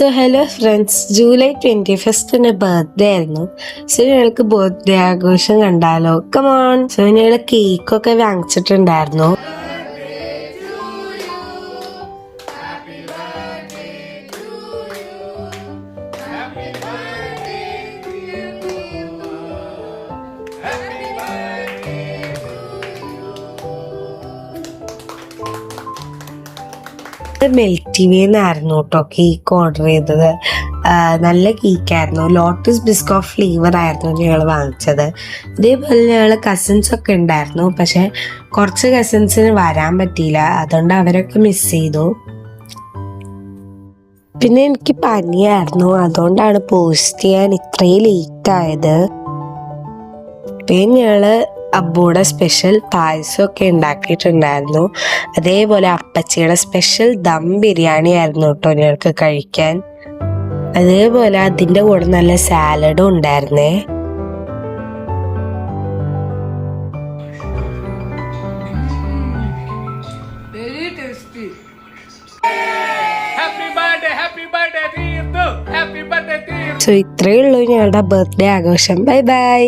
So hello friends, July 21 birthday ആയിരുന്നു. So ഞങ്ങൾക്ക് birthday ആഘോഷം കണ്ടാലോ? കമോൺ. സോ ഞങ്ങൾ കേക്കൊക്കെ വാങ്ങിച്ചിട്ടുണ്ടായിരുന്നു. മെൽറ്റി വേന്നായിരുന്നു കേട്ടോ കേക്ക് ഓർഡർ ചെയ്തത്. നല്ല കേക്കായിരുന്നു. ലോട്ടസ് ബിസ്കോഫ് ഫ്ലേവർ ആയിരുന്നു ഞങ്ങൾ വാങ്ങിച്ചത്. ഇതേപോലെ ഞങ്ങൾ കസിൻസ് ഒക്കെ ഉണ്ടായിരുന്നു, പക്ഷെ കുറച്ച് കസിൻസിന് വരാൻ പറ്റിയില്ല, അതുകൊണ്ട് അവരൊക്കെ മിസ് ചെയ്തു. പിന്നെ എനിക്ക് പനിയായിരുന്നു, അതുകൊണ്ടാണ് പോസ്റ്റ് ചെയ്യാൻ ഇത്രയും ലേറ്റ് ആയത്. പിന്നെ ഞങ്ങള് അബ്ബൂടെ സ്പെഷ്യൽ പായസമൊക്കെ ഉണ്ടാക്കിയിട്ടുണ്ടായിരുന്നു. അതേപോലെ അപ്പച്ചിയുടെ സ്പെഷ്യൽ ദം ബിരിയാണി ആയിരുന്നു കേട്ടോ ഞങ്ങൾക്ക് കഴിക്കാൻ. അതേപോലെ അതിൻ്റെ കൂടെ നല്ല സാലഡും ഉണ്ടായിരുന്നേ. സോ ഇത്രയേ ഉള്ളൂ ഞങ്ങളുടെ ബർത്ത്ഡേ ആഘോഷം. Bye bye.